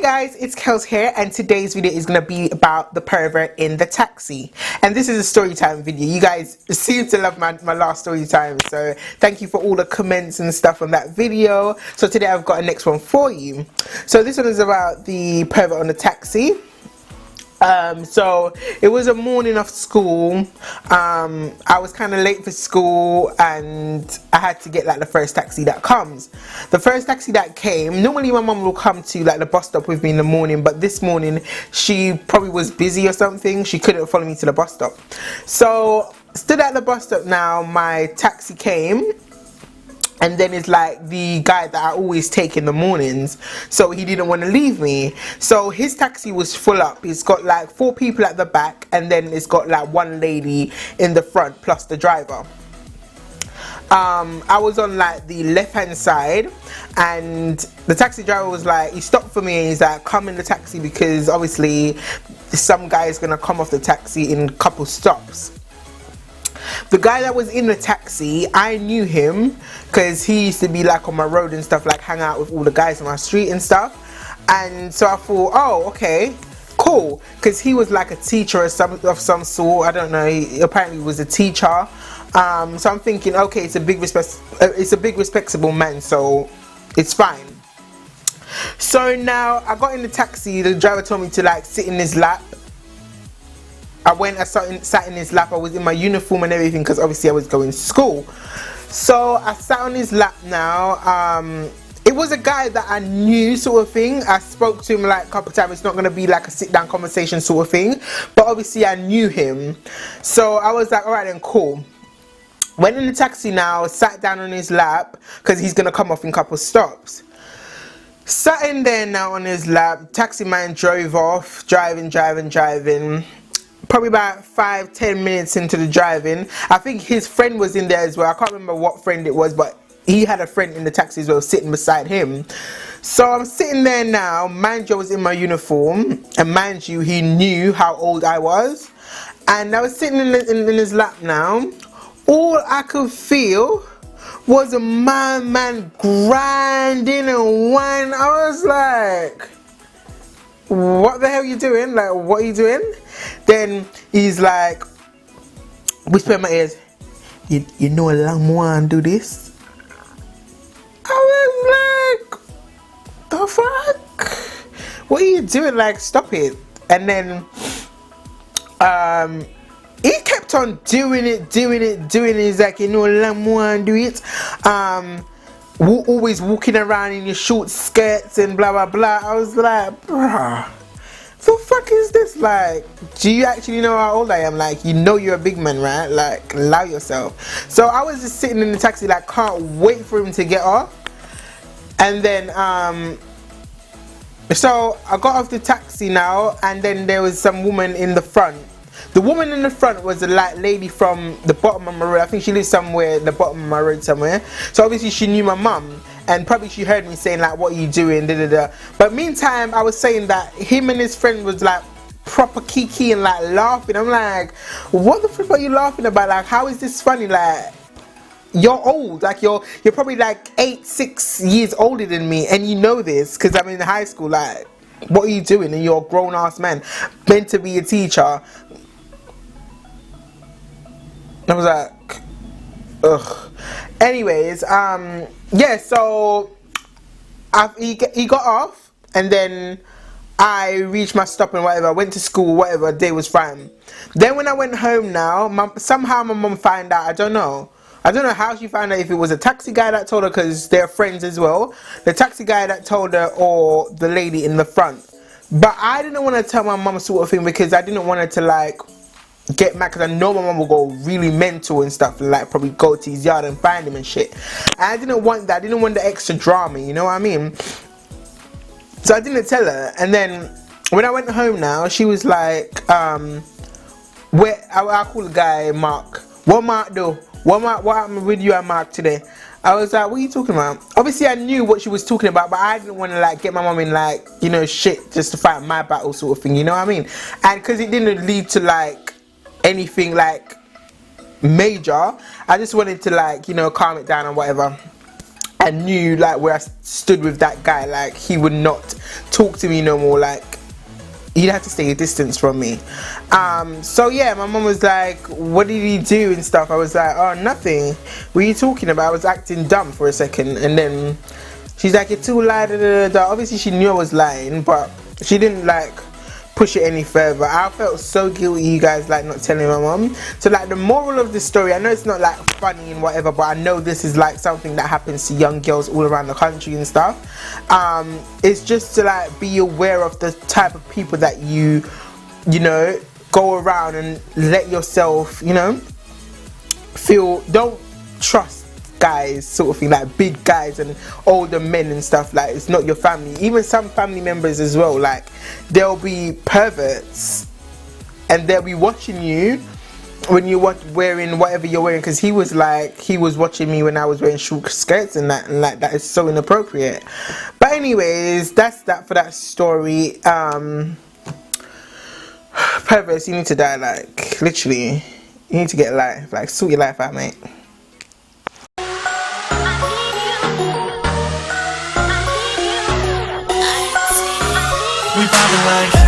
Guys, it's Kels here, and today's video is going to be about the pervert in the taxi. And this is a story time video. You guys seem to love my last story time, so thank you for all the comments and stuff on that video. So today I've got a next one for you. So this one is about the pervert on the taxi. So it was a morning of school. I was kind of late for school and I had to get like the first taxi that comes. The first taxi that came, normally my mum will come to like the bus stop with me in the morning, but this morning she probably was busy or something. She couldn't follow me to the bus stop. So stood at the bus stop now, my taxi came. And then it's like the guy that I always take in the mornings, so he didn't want to leave me. So his taxi was full up. It's got like 4 people at the back, and then it's got like 1 lady in the front plus the driver. I was on like the left hand side, and the taxi driver was like, he stopped for me and he's like, come in the taxi, because obviously some guy is gonna come off the taxi in a couple stops. The guy that was in the taxi, I knew him because he used to be like on my road and stuff, like hang out with all the guys on my street and stuff. And so I thought, oh, okay, cool, because he was like a teacher of some sort. I don't know, he apparently was a teacher. So I'm thinking, okay, it's a big respectable man, so it's fine. So now I got in the taxi. The driver told me to like sit in his lap. I went, I sat in his lap. I was in my uniform and everything because obviously I was going to school. So I sat on his lap now. It was a guy that I knew, sort of thing. I spoke to him like a couple times. It's not going to be like a sit down conversation sort of thing, but obviously I knew him. So I was like, alright then, cool. Went in the taxi now, sat down on his lap because he's going to come off in a couple stops. Sat in there now on his lap. Taxi man drove off, driving. Probably about 5-10 minutes into the driving, I think his friend was in there as well. I can't remember what friend it was, but he had a friend in the taxi as well sitting beside him. So I'm sitting there now. Mind you, I was in my uniform, and mind you, he knew how old I was, and I was sitting in his lap now. All I could feel was my man grinding and whining. I was like, what the hell are you doing? Like, what are you doing? Then he's like, whisper in my ears, you know a long one do this? I was like, the fuck? What are you doing? Like, stop it. And then he kept on doing it. He's like, you know a long one do it? Always walking around in your short skirts and blah blah blah. I was like, bruh, the fuck is this? Like, do you actually know how old I am? Like, you know you're a big man, right? Like, allow yourself. So I was just sitting in the taxi, like, can't wait for him to get off. And then so I got off the taxi now, and then there was some woman in the front. The woman in the front was a like lady from the bottom of my road. I think she lives somewhere at the bottom of my road somewhere. So obviously she knew my mum, and probably she heard me saying like, what are you doing, da da da. But meantime, I was saying that him and his friend was like proper kiki and like laughing. I'm like, what the fuck are you laughing about? Like, how is this funny? Like, you're old, like you're probably like 6 years older than me, and you know this because I'm in high school. Like, what are you doing? And you're a grown ass man meant to be a teacher. I was like, ugh. Anyways, yeah, so he got off, and then I reached my stop and whatever. I went to school, whatever, day was fine. Then when I went home now, somehow my mum found out. I don't know how she found out, if it was a taxi guy that told her, because they're friends as well. The taxi guy that told her, or the lady in the front. But I didn't want to tell my mum sort of thing, because I didn't want her to like get mad, because I know my mum will go really mental and stuff, like probably go to his yard and find him and shit. And I didn't want that. I didn't want the extra drama, you know what I mean? So I didn't tell her. And then when I went home now, she was like, where I call the guy Mark. What Mark do? What happened with you and Mark today? I was like, what are you talking about? Obviously I knew what she was talking about, but I didn't want to like get my mum in like, you know, shit just to fight my battle sort of thing, you know what I mean? And because it didn't lead to like anything like major, I just wanted to like, you know, calm it down and whatever. and knew like where I stood with that guy. Like he would not talk to me no more. Like he'd have to stay a distance from me. So yeah, my mum was like, what did he do and stuff? I was like, oh, nothing. What are you talking about? I was acting dumb for a second, and then she's like, you're too lying, da, da, da, da. Obviously she knew I was lying, but she didn't like push it any further. I felt so guilty, you guys, like not telling my mum. So like the moral of the story, I know it's not like funny and whatever, but I know this is like something that happens to young girls all around the country and stuff. It's just to like be aware of the type of people that you know, go around and let yourself, you know, feel, don't trust guys sort of thing, like big guys and older men and stuff. Like it's not your family. Even some family members as well, like there'll be perverts and they'll be watching you when you're wearing whatever you're wearing, because he was watching me when I was wearing short skirts and that, and like that is so inappropriate. But anyways, that's that for that story. Perverts, you need to die. Like literally, you need to get a life. Like sort your life out, mate. We poppin' like